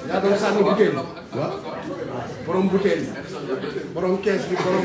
yaa doon sànni butéel borom butéel borom kees bi borom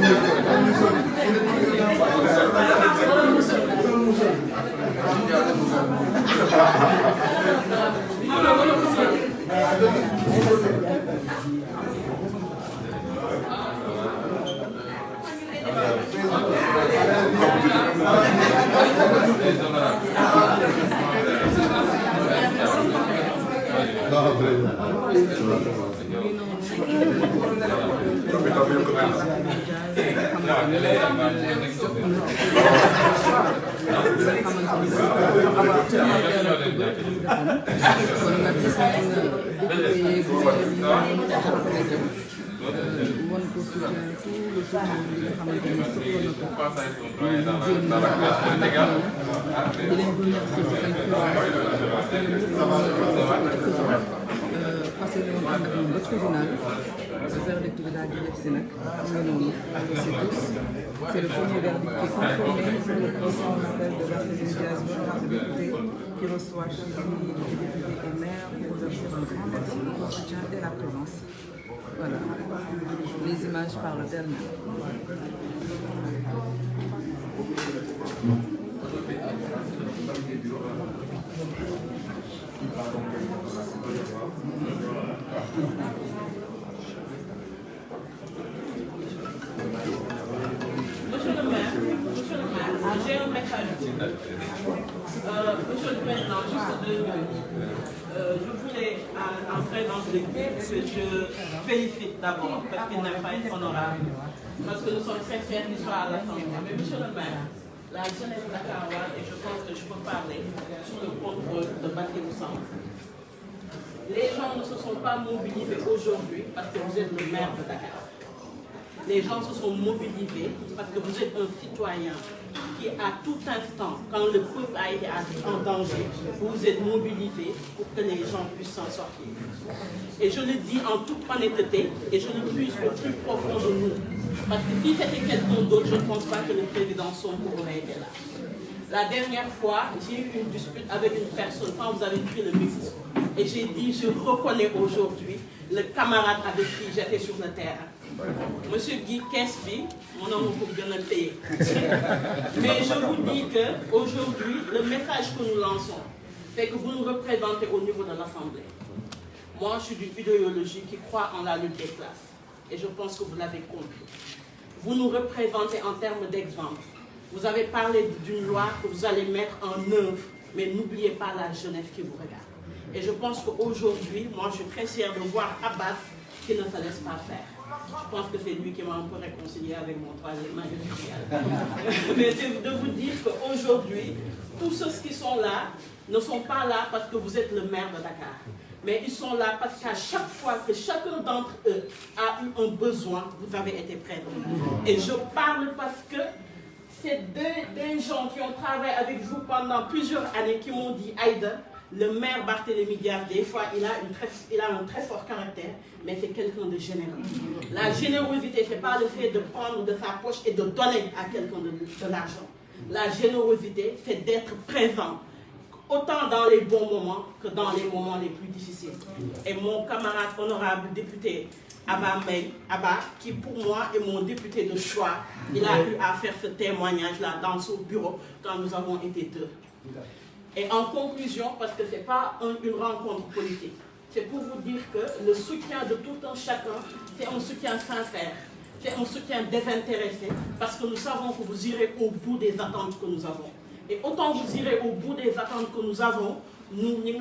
C'est le premier verdict qui est conformé sur le procès en appel de Barthélémy Diaz, honorable député, qui reçoit chez lui les députés et maires pour leur dire un grand merci pour le soutien et la présence. Voilà, les images parlent d'elles-mêmes. J'ai un message. Monsieur le Président, juste 2 minutes. Je voulais, en présence de l'équipe, que je félicite d'abord, parce qu'il n'a pas été honorable, parce que nous sommes très fiers qu'il soit à l'Assemblée. Mais monsieur le maire, la jeunesse dakaroise, et je pense que je peux parler sur le contrôle de Barthélémy Diaz. Les gens ne se sont pas mobilisés aujourd'hui parce que vous êtes le maire de Dakar. Les gens se sont mobilisés parce que vous êtes un citoyen qui, à tout instant, quand le peuple a été en danger, vous vous êtes mobilisés pour que les gens puissent s'en sortir. Et je le dis en toute honnêteté, et je le puise au plus profond de nous. Parce que si c'était quelqu'un d'autre, je ne pense pas que le président Sonko aurait été là. La dernière fois, j'ai eu une dispute avec une personne quand vous avez pris le micro. Et j'ai dit, je reconnais aujourd'hui le camarade avec qui j'étais sur le terrain. Monsieur Guy Kesby, mon nom pour bien le payer. Mais je vous dis qu'aujourd'hui, le message que nous lançons, c'est que vous nous représentez au niveau de l'Assemblée. Moi, je suis d'une idéologie qui croit en la lutte des classes. Et je pense que vous l'avez compris. Vous nous représentez en termes d'exemple. Vous avez parlé d'une loi que vous allez mettre en œuvre, mais n'oubliez pas la jeunesse qui vous regarde. Et je pense qu'aujourd'hui, moi je suis très fière de voir Abbas qui ne se laisse pas faire. Je pense que c'est lui qui m'a un peu réconcilié avec mon troisième mandat. Mais de vous dire qu'aujourd'hui, tous ceux qui sont là ne sont pas là parce que vous êtes le maire de Dakar. Mais ils sont là parce qu'à chaque fois que chacun d'entre eux a eu un besoin, vous avez été présents. Et je parle parce que c'est des gens qui ont travaillé avec vous pendant plusieurs années qui m'ont dit, Aïda, le maire Barthélémy Diaz, des fois, il a un très fort caractère, mais c'est quelqu'un de généreux. La générosité, ce n'est pas le fait de prendre de sa poche et de donner à quelqu'un de l'argent. La générosité, c'est d'être présent, autant dans les bons moments que dans les moments les plus difficiles. Et mon camarade honorable député, Abba Mbaye, qui pour moi est mon député de choix, il a eu à faire ce témoignage-là dans son bureau quand nous avons été deux. Et en conclusion, parce que ce n'est pas une rencontre politique, c'est pour vous dire que le soutien de tout un chacun, c'est un soutien sincère, c'est un soutien désintéressé, parce que nous savons que vous irez au bout des attentes que nous avons. Et autant vous irez au bout des attentes que nous avons, nous nous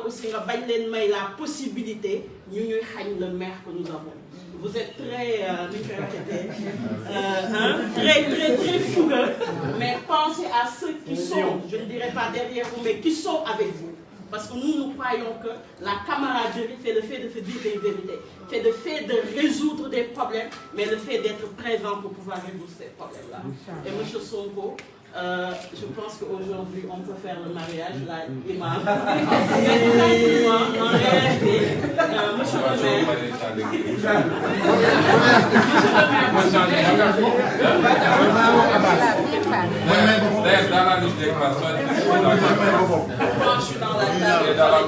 aussi la possibilité de le maire que nous avons. Vous êtes très, très fougueux, mais pensez à ceux qui sont, je ne dirais pas derrière vous, mais qui sont avec vous. Parce que nous croyons que la camaraderie, c'est le fait de se dire les vérités, c'est le fait de résoudre des problèmes, mais le fait d'être présent pour pouvoir résoudre ces problèmes-là. Et M. Sonko, je pense qu'aujourd'hui, on peut faire le mariage, là, l'imam. En réalité, monsieur le maire, je suis dans la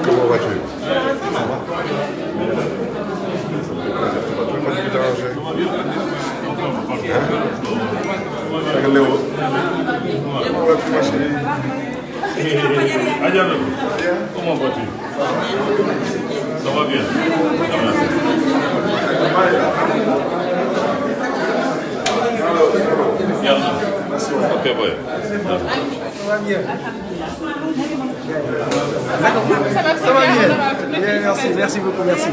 Comment vas-tu? Ça va? Comment vas-tu? Ça va bien. Ok, ouais. Ça va bien. Ça va bien. Bien, merci, merci beaucoup, merci.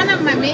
Anam mami.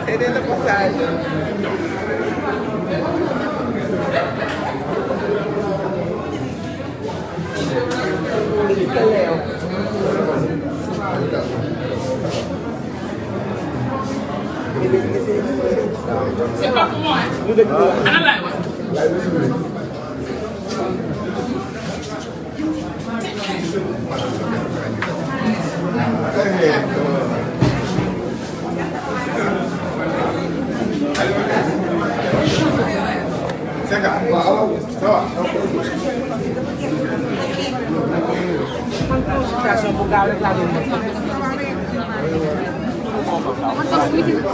Aider le passage. C'est pas pour moi, hein? Anam laay wax. man toog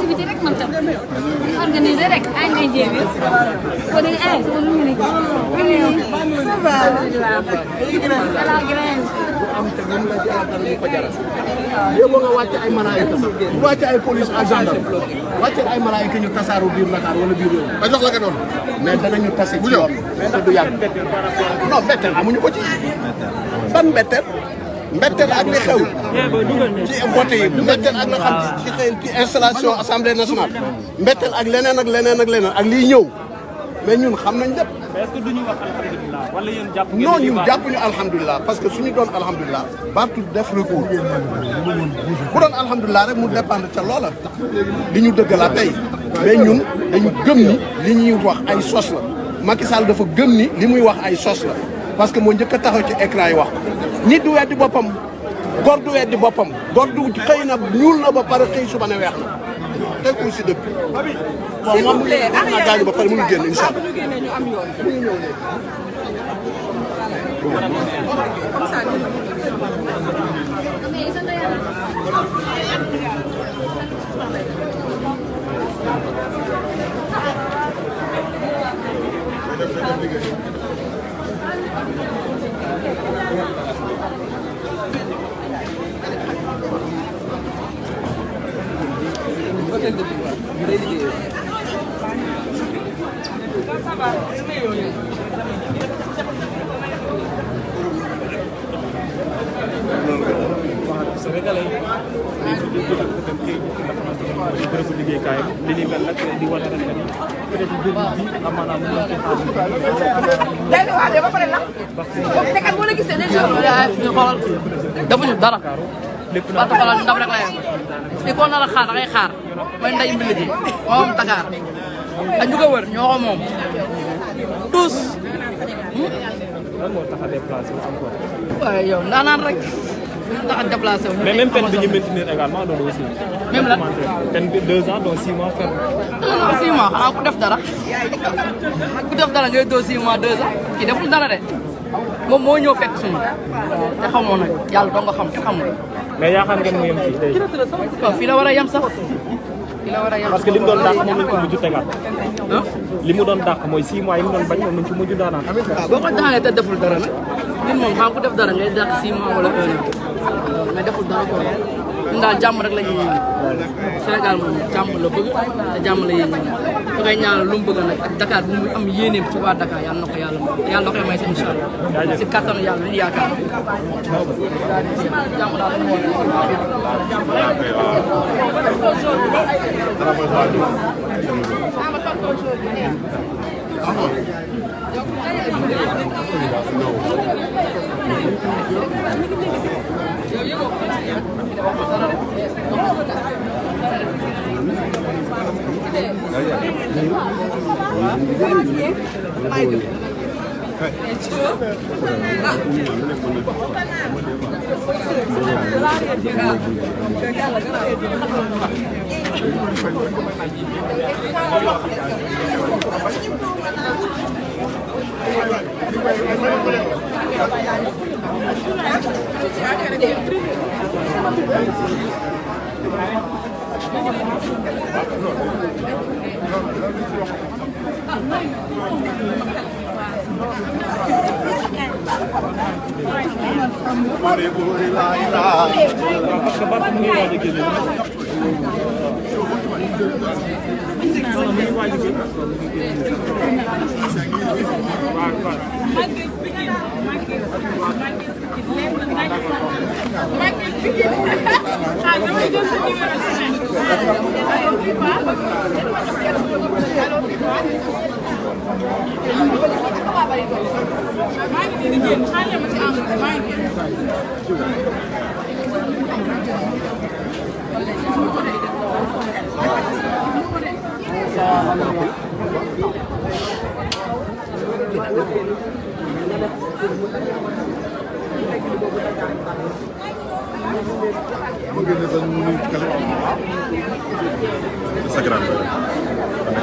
si biti rek man tam organiser rek ay ngay jéem it boo dee ay sama lu mu nekk ça va la grange am te moom la jaaral ñu ko jaral yóbbu nga wàcc ay malaayika sax wàcc ay police ak gendarme wàcc ay malaayika ñu tasaaru biir Dakar wala biir réew ba jox la nga noonu mais danañu tase ci yoon te du yàgg non mbetteel amuñu ko ci ban mbetteel mbetteel ak li xew ci vote yi mbetteel ak la xam ci installation assemblée nationale mbetteel ak leneen ak leneen ak leneen ak liy ñëw mais ñun xam nañ lépp. est-ce que duñu wax alhamdulilah wala yéen jàpp ngeen non ñun jàppuñu alhamdulilah parce que suñu doon alhamdulilah Barth def recours bu doon alhamdulilah rek mu dépendre ca loola li ñu dëggalaat tey mais ñun dañu gëm ni li ñuy wax ay sos la Macky Sall dafa gëm ni li muy wax ay sos la parce que moo njëkk a taxaw ci écran yi wax nit du weddi boppam góor du weddi boppam góor du xëy na ñuul na ba pare xëy suba ne weex na teg ko si dëkk. s'il vous plaît naa gaañu ba pare mënu génn incha allah. ñu génnee ñu am yoon. comme ça Sénégalais yi bërëbu liggéeykaayam li ni mel nag di wane rek ni peut-être bi amaanaam ñu ci ba pare la te kat boo la gisee déjà ñu xoolal defuñu dara parce que xoolal ndam rek la yem li ko nar a xaar da ngay xaar mooy nday mbili ji moom Dakar ak ñu ko wër ñoo ko moom tous lan moo tax a déplacé wu encore waaye yow ndaanaan rek tax a déplacé wu mais même peine bi ñu maintenir également loolu aussi même la peine bi 2 ans donc 6 mois ferme 6 mois xanaa ku def dara ku def dara ngay doo 6 mois 2 ans kii deful dara de moom moo ñëw fekk suñu te xamoo nag yàlla doo nga xam te xamul mais yaakaar ngeen mu yem fii tey fii la war a yem sax fii la war a yem parce que li mu doon dàq moom lañ ko mujj tegaat li mu doon dàq mooy 6 mois yi mu doon bañ moom lañ ko mujj daanaan waaw boo ko daanee te deful dara nag nit moom xam ku def dara ngay dàq 6 mois wala 1 an mais deful dara ko ñun daal jàmm rek la ñuy ñaan Sénégal moom jàmm la bëgg te jàmm la yéen ñaan ñu koy ñaanal lu mu bëgg nag ak Dakar bu mu am yéeneem ci waa Dakar yàlla na ko yàlla koy may si incha allah si kattanu yàlla ñu yaakaar jàmm daal la ñu parce que Barth mu ngi waaj a génn non mu ngi waaj a génn Instagram.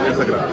Instagram.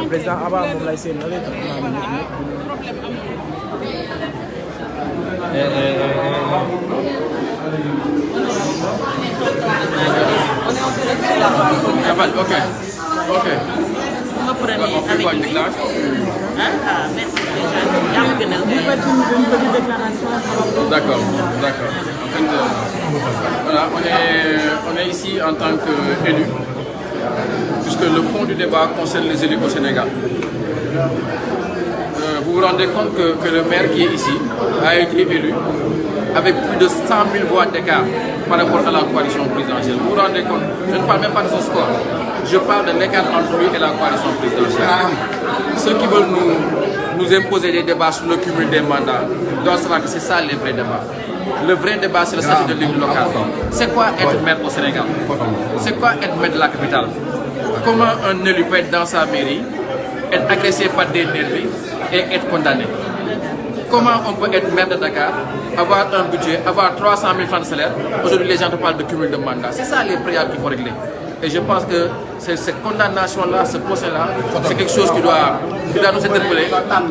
Le président Abba moom lay seen Ok. Ok. Vous prenez avec quoi, une déclaration? Merci. Vous faites une petite déclaration. D'accord, d'accord. En fait, voilà, on est ici en tant qu'élus, puisque le fond du débat concerne les élus au Sénégal. Vous vous rendez compte que le maire qui est ici a été élu avec plus de 100 000 voix d'écart par rapport à la coalition présidentielle. Vous vous rendez compte? Je ne parle même pas de son score. Je parle de l'écart entre lui et la coalition présidentielle. Ceux qui veulent nous imposer des débats sur le cumul des mandats doivent savoir que c'est ça les vrais débats. Le vrai débat, c'est le statut de l'élu local. C'est quoi être maire au Sénégal? C'est quoi être maire de la capitale? Comment un élu peut être dans sa mairie, être agressé par des nervis et être condamné? Comment on peut être maire de Dakar, avoir un budget, avoir 300 000 francs de salaire? Aujourd'hui, les gens te parlent de cumul de mandats. C'est ça les préalables qu'il faut régler. Et je pense que cette condamnation-là, ce procès-là, c'est quelque chose qui doit nous interpeller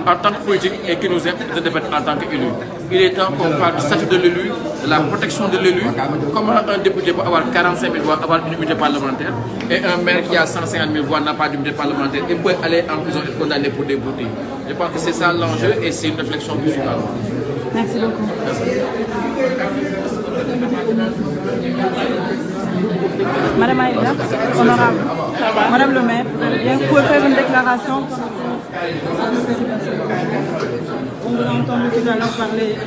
en tant que politique et qui nous interpelle en tant qu'élu. Il est temps qu'on parle du statut de l'élu, de la protection de l'élu, comment un député peut avoir 45 000 voix, avoir une immunité parlementaire, et un maire qui a 150 000 voix n'a pas d'immunité parlementaire et peut aller en prison et être condamné pour des broutilles. Je pense que c'est ça l'enjeu et c'est une réflexion qui suit. Merci beaucoup. Madame Aïda, honorable, Madame le maire, vous pouvez faire une déclaration. On vous a entendu tout à l'heure parler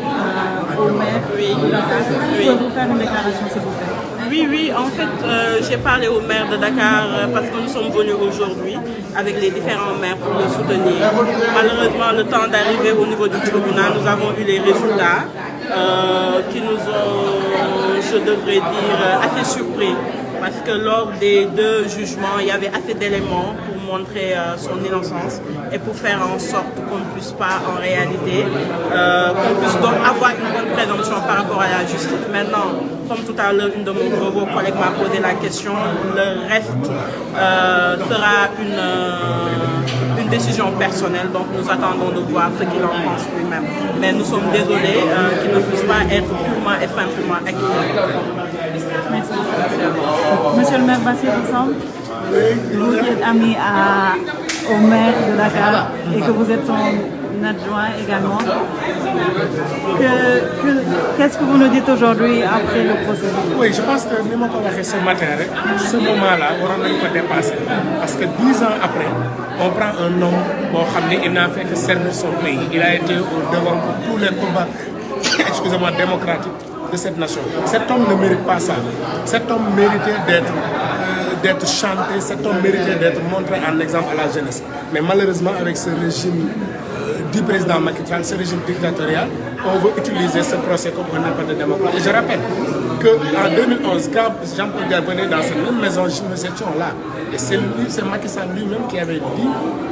au maire. Oui. Pouvez-vous faire une déclaration, s'il vous plaît? Oui, en fait, j'ai parlé au maire de Dakar parce que nous sommes venus aujourd'hui avec les différents maires pour le soutenir. Malheureusement, le temps d'arriver au niveau du tribunal, nous avons eu les résultats qui nous ont, je devrais dire, assez surpris. Parce que lors des 2 jugements, il y avait assez d'éléments pour montrer son innocence et pour faire en sorte qu'on ne puisse pas, en réalité, qu'on puisse donc avoir une bonne présomption par rapport à la justice. Maintenant, comme tout à l'heure, une de vos collègues m'a posé la question, le reste sera une décision personnelle, donc nous attendons de voir ce qu'il en pense lui-même. Mais nous sommes désolés qu'il ne puisse pas être purement et simplement acquitté. Merci. Monsieur le maire Bassirou Samb, vous qui êtes ami au maire de Dakar et que vous êtes son adjoint également, qu'est-ce que vous nous dites aujourd'hui après le procès? Oui, je pense que nous avons fait ce matin, ce moment-là, on a dépassé. Parce que 10 ans après, on prend un homme, il n'a fait que servir son pays. Il a été au devant de tous les combats démocratiques de cette nation. Cet homme ne mérite pas ça. Cet homme méritait d'être chanté, cet homme méritait d'être montré en exemple à la jeunesse. Mais malheureusement, avec ce régime du président Macky Sall, ce régime dictatorial, on veut utiliser ce procès comme un appel de démocratie. Et je rappelle qu'en 2011, quand Jean-Paul Diaz venait dans cette même maison, nous étions là. Et c'est Macky Sall lui-même qui avait dit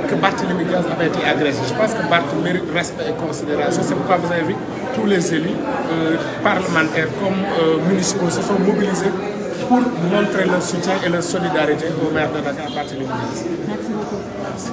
que Barthélémy Diaz avait été agressé. Je pense que Barthélémy mérite respect et considération. C'est pourquoi vous avez vu tous les élus parlementaires comme municipaux se sont mobilisés pour montrer leur soutien et leur solidarité au maire de Dakar, Barthélémy Diaz. Merci beaucoup. Merci.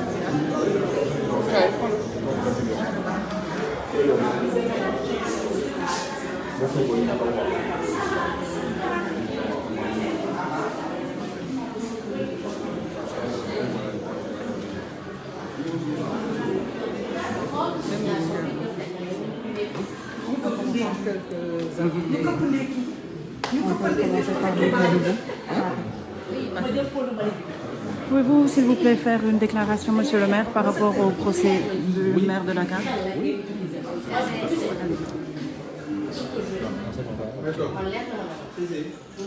Pouvez-vous, s'il vous plaît, faire une déclaration, monsieur le maire, par rapport au procès du maire de Dakar?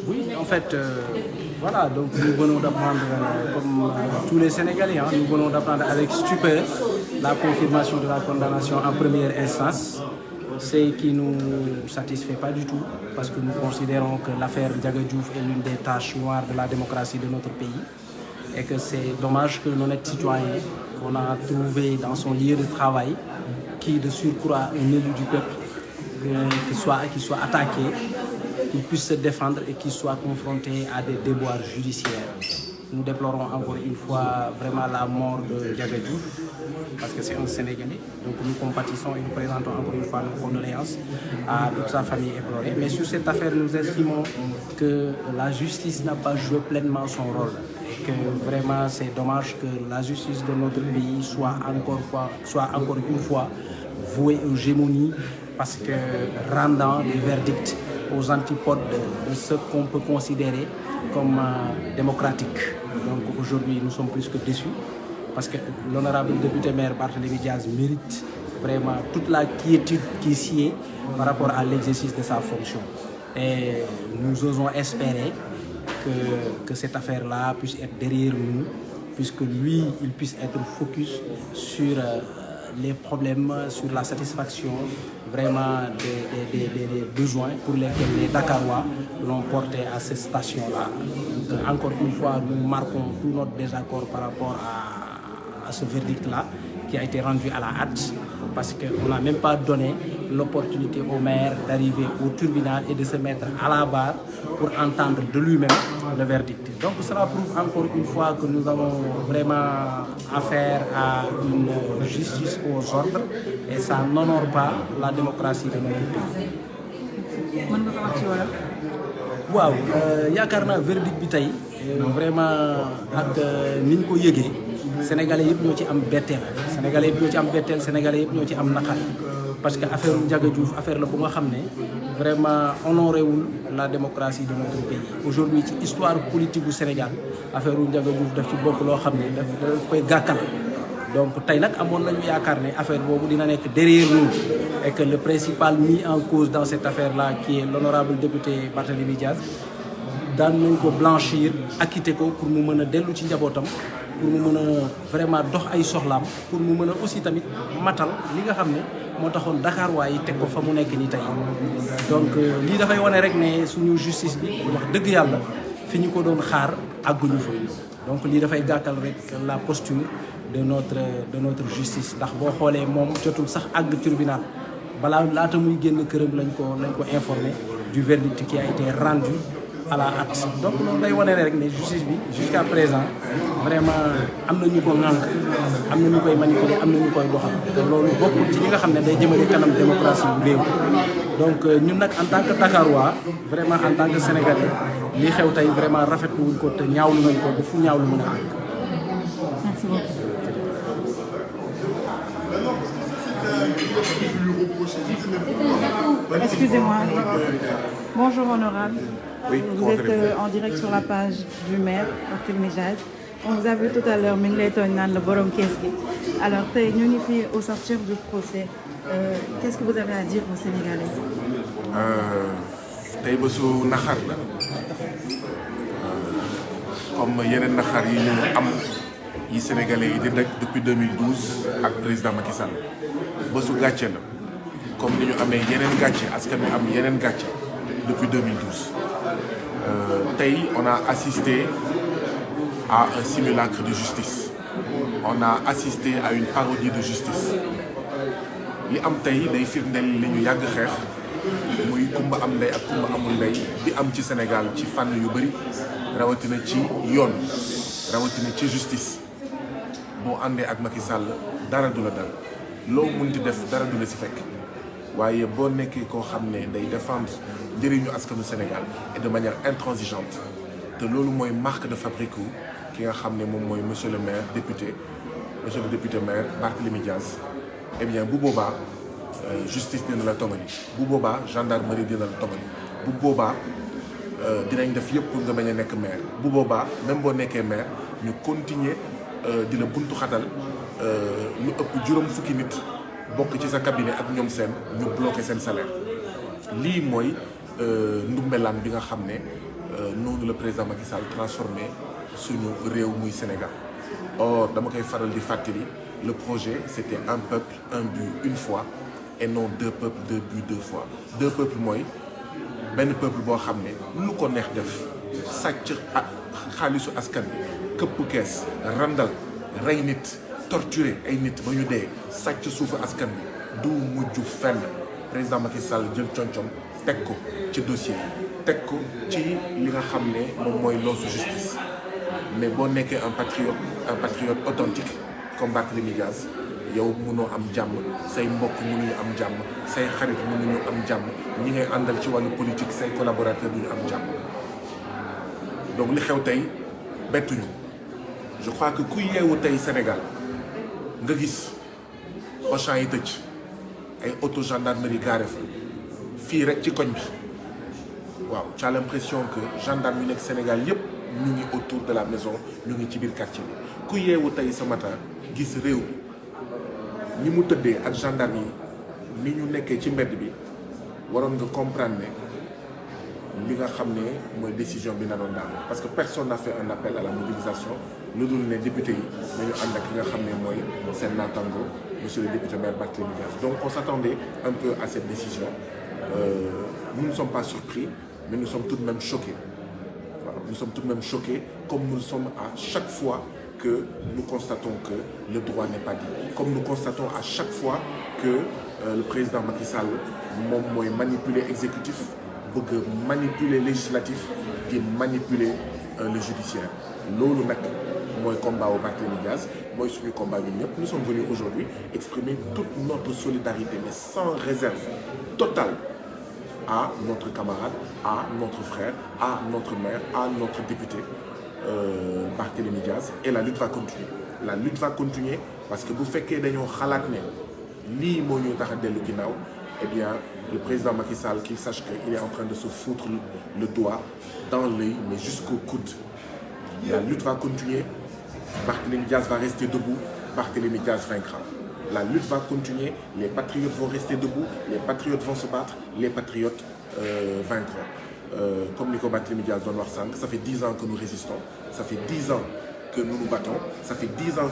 Oui, en fait, voilà, donc nous venons d'apprendre, comme tous les Sénégalais, nous venons d'apprendre avec stupeur la confirmation de la condamnation en première instance, ce qui ne nous satisfait pas du tout, parce que nous considérons que l'affaire Ndiaga Diouf est l'une des taches noires de la démocratie de notre pays, et que c'est dommage que l'honnête citoyen qu'on a trouvé dans son lieu de travail, qui de surcroît un élu du peuple, qui soit attaqué, qu'il puisse se défendre et qu'il soit confronté à des déboires judiciaires. Nous déplorons encore une fois vraiment la mort de Ndiaga Diouf, parce que c'est un Sénégalais. Donc nous compatissons et nous présentons encore une fois nos condoléances à toute sa famille éplorée. Mais sur cette affaire, nous estimons que la justice n'a pas joué pleinement son rôle. Et que vraiment c'est dommage que la justice de notre pays soit encore une fois vouée aux gémonies, parce que rendant des verdicts aux antipodes de ce qu'on peut considérer comme démocratique. Donc aujourd'hui, nous sommes plus que déçus, parce que l'honorable député maire Barthélémy Diaz mérite vraiment toute la quiétude qui s'y est par rapport à l'exercice de sa fonction. Et nous osons espérer que cette affaire-là puisse être derrière nous, puisque lui, il puisse être focus sur les problèmes, sur la satisfaction vraiment des besoins pour lesquels les Dakarois l'ont porté à cette station-là. Encore une fois, nous marquons tout notre désaccord par rapport à ce verdict-là qui a été rendu à la hâte, parce qu'on n'a même pas donné l'opportunité au maire d'arriver au tribunal et de se mettre à la barre pour entendre de lui-même le verdict. Donc cela prouve encore une fois que nous avons vraiment affaire à une justice aux ordres, et ça n'honore pas la démocratie de notre pays. waaw yaakaar naa verdict bi tey vraiment ak ni ñu ko yëgee sénégalais yëpp ñoo ci am betteel sénégalais yëpp ñoo ci am naqar, parce que affaire Ndiaga Diouf affaire la bu nga xam ne vraiment honoré wul la démocratie de notre pays. Aujourd'hui ci histoire politique du Sénégal affaire Ndiaga Diouf daf ci bokk loo xam ne daf koy gàkkal. Donc tey nag amoon nañu yaakaar ne affaire boobu dina nekk derrière nous, et que le principal mis en cause dans cette affaire-là, qui est l'honorable député Barthélémy Diaz, daan nañ ko blanchir, acquitter ko pour mu mën a dellu ci njabootam, pour mu mën a vraiment dox ay soxlaam, pour mu mën a aussi tamit matal li nga xam ne moo taxoon Dakar waaye teg ko fa mu nekk nii tey. Donc lii dafay wane rek ne suñu justice bi wax dëgg yàlla fi ñu ko doon xaar àgguñu fa. Donc lii dafay gàttal rek la posture de notre justice, ndax boo xoolee moom jotul sax àgg tribunal, balaa laata muy génn këram lañ ko informé du verdict qui a été rendu à la hâte. Donc loolu day wane rek ne justice bi jusqu'à présent vraiment am na ñu ko ŋànk, am na ñu koy manipuler, am na ñu koy doxal, te loolu bokkul ci ñi nga xam ne day jëmale kanam démocratie bu réew. Donc ñun nag en tant que Dakarois, vraiment en tant que Sénégalais, li xew tey vraiment rafetlu wuñ ko te ñaawlu nañ ko ba fu ñaawlu mën a àgg. Merci beaucoup. Excusez-moi. Bonjour honorable. Oui, vous êtes en direct sur la page du maire Barthélémy Diaz. On vous a vu tout à l'heure, mi ngi lay tooñ naan la borom kees gi. Alors tey ñu ngi fi au sortir du procès. Qu'est-ce que vous avez à dire aux Sénégalais? tey bésu naxar la comme yeneen naxar yi ñu am yi Sénégalais yi di nekk depuis 2012 ak président Macky Sall. bésu gàcce la comme ni ñu amee yeneen gàcce askan wi am yeneen gàcce depuis 2012. Tey on a assisté à un simulacre de justice. On a assisté à une parodie de justice. li am tey day firndeel li ñu yàgg xeex muy kumba am ndey ak kumba amul ndey bi am ci Sénégal ci fànn yu bëri, rawatina ci yoon, rawatina ci justice. boo àndee ak Macky Sall dara du la dal, loo munti def dara du la si fekk, waaye boo nekkee koo xam ne day défendre njëriñu askanu Sénégal et de manière intransigeante, te loolu mooy marque de fabrique ki nga xam ne moom mooy monsieur le député maire Barthélémy Diaz. Eh bien bu boobaa justice dina la tongali, bu boobaa gendarmerie dina la tongali, bu boobaa dinañ def yëpp pour nga bañ a nekk maire, bu boobaa même boo nekkee maire ñu continuer di la buntu xatal lu ëpp juróom fukki nit bokk ci sa cabinet ak ñoom seen ñu bloqué seen salaire. lii mooy ndumbelaan bi nga xam ne noonu le président Macky Sall transformé suñu réew muy Sénégal. Or dama koy faral di fàttali, le projet c'était un peuple, un but, une foi, et non deux peuples, deux buts, deux fois. Deux peuples mooy benn peuple boo xam ne lu ko neex def, sàcc xaalisu askan bi, këpp kees, randal, rey nit, torturer ay nit ba ñu dee, sàcc suufu askan bi, du mujj fenn. Président Macky Sall jël concom teg ko ci dossier, teg ko ci li nga xam ne moom mooy loosu justice. Mais boo nekkee un patriote authentique comme Barthélémy Diaz, yow mënoo am jàmm say mbokk mënuñu am jàmm say xarit mënuñu am jàmm ñi ngay àndal ci wàllu politique say collaborateurs duñu am jàmm donc li xew tey bettuñu je crois que ku yeewu tey Sénégal nga gis Auchan yi tëj ay auto gendarmerie garé fa fii rek ci koñ bi waaw tu as l'impression que gendarme yu nekk Sénégal yépp ñu ngi autour de la maison ñu ngi ci biir quartier bi ku yeewu tey ce matin gis réew mi ni mu tëddee ak gendarme yi ni ñu nekkee ci mbedd bi waroon nga comprendre ne li nga xam ne mooy décision bi na doon daal parce que personne n'a fait un appel à la mobilisation lu dul ne député yi nañu ànd ak ki nga xam ne mooy seen naataango monsieur le député maire Barthélémy Dias. Donc on s'attendait un peu à cette décision. Nous ne sommes pas surpris, mais nous sommes tout de même choqués. Voilà, nous sommes tout de même choqués, comme nous le sommes à chaque fois que nous constatons que le droit n'est pas dit. Comme nous constatons à chaque fois que le président Macky Sall moom mooy manipuler exécutif, bëgg manipuler législatif, di manipuler le judiciaire. Loolu nag mooy combat au Barthélémy Dias, mooy suñu combat ñun ñëpp. Nous sommes venus aujourd'hui exprimer toute notre solidarité, mais sans réserve totale, à notre camarade, à notre frère, à notre maire, à notre député Barthélémy Dias. Et la lutte va continuer. La lutte va continuer parce que bu fekkee dañoo xalaat ne lii moo ñuy tax a dellu ginnaaw, eh bien le président Macky Sall qu'il sache qu'il est en train de se foutre le doigt dans l'œil, mais jusqu'au coude. La lutte va continuer. Barthélémy Dias va rester debout. Barthélémy Dias vaincra. La lutte va continuer. Les patriotes vont rester debout. Les patriotes vont se battre. Les patriotes vaincront. Comme Nico Barthélémy Dias doon wax sànq, ça fait 10 ans que nous résistons. Ça fait 10 ans que nous nous battons. Ça fait 10 ans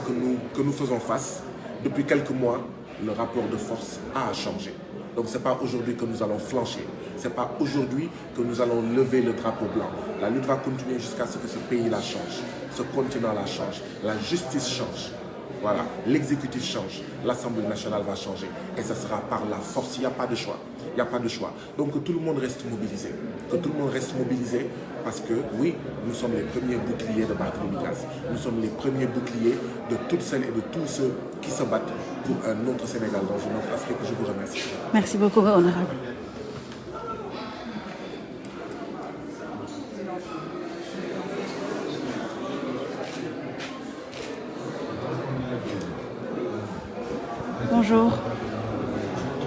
que nous faisons face. Depuis quelques mois, le rapport de force a changé. Donc c'est pas aujourd'hui que nous allons flancher. C'est pas aujourd'hui que nous allons lever le drapeau blanc. La lutte va continuer jusqu'à ce que ce pays-là change. Ce continent-là change. La justice change. Voilà. L'exécutif change. L'Assemblée nationale va changer. Et ça sera par la force. Il n'y a pas de choix. Il n'y a pas de choix. Donc que tout le monde reste mobilisé. Que tout le monde reste mobilisé parce que oui, nous sommes les premiers boucliers de Barthélémy Dias. Nous sommes les premiers boucliers de toutes celles et de tous ceux qui se battent pour un autre Sénégal dans une autre Afrique. Je vous remercie. Merci beaucoup, honorable. Bonjour.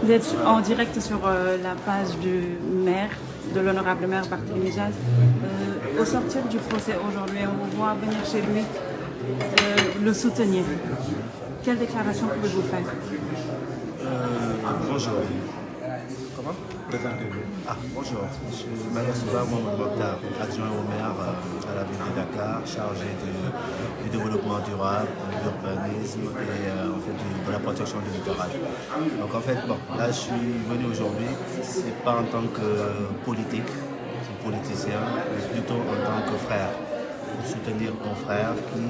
Vous êtes en direct sur la page du maire, de l'honorable maire Barthélémy Dias. Au sortir du procès aujourd'hui, on vous voit venir chez lui le soutenir. Quelle déclaration pouvez-vous faire? Bonjour. Comment? Présentez-vous. Bonjour. Je suis Manuel Souba Mokhtar, adjoint au maire à la ville de Dakar, chargé du développement durable, de l'urbanisme et de la protection du littoral. Donc en fait, là je suis venu aujourd'hui, c'est pas en tant que politique, politicien, mais plutôt en tant que frère. Pour soutenir mon frère qui,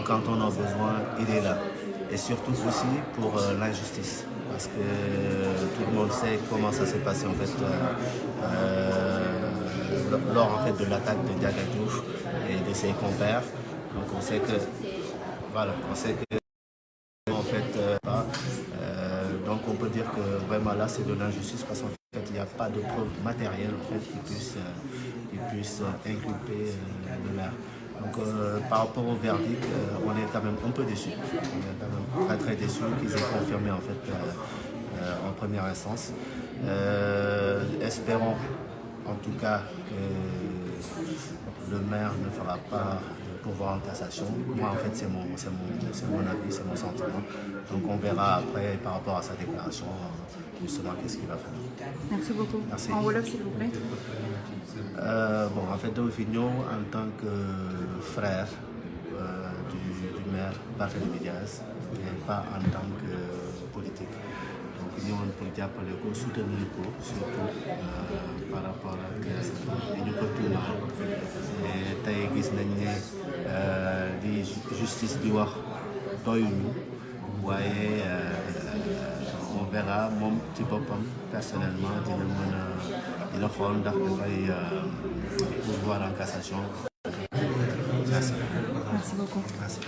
quand on a besoin, il est là. Et surtout aussi pour l'injustice. Parce que tout le monde sait comment ça s'est passé en fait lors en fait de l'attaque de Ndiaga Diouf et de ses compères. Donc on sait que en fait donc on peut dire que vraiment là c'est de l'injustice parce qu'en fait il n'y a pas de preuve matérielle en fait qui puisse inculper le maire. Donc par rapport au verdict, on est quand même un peu déçus. On est quand même très déçus qu'ils aient confirmé en fait en première instance. Espérons en tout cas que le maire ne fera pas de pourvoi en cassation. Moi en fait c'est mon avis, c'est mon sentiment. Donc on verra après par rapport à sa déclaration justement qu'est-ce qu'il va faire. Merci beaucoup. Merci. En wolof s'il vous plaît. En fait dama fi ñëw en tant que frère du maire Barthélémy Dias mais pas en tant que politique donc ñëwoon pour jàppale ko soutenir ko surtout par rapport ak li ñu ko tuumal et tey gis nañ ne di justice di wax doyuñu waaye on verra moom ci boppam personnellement dina xool ndax dafay pourvoir en cassation. Merci. Merci beaucoup. Merci.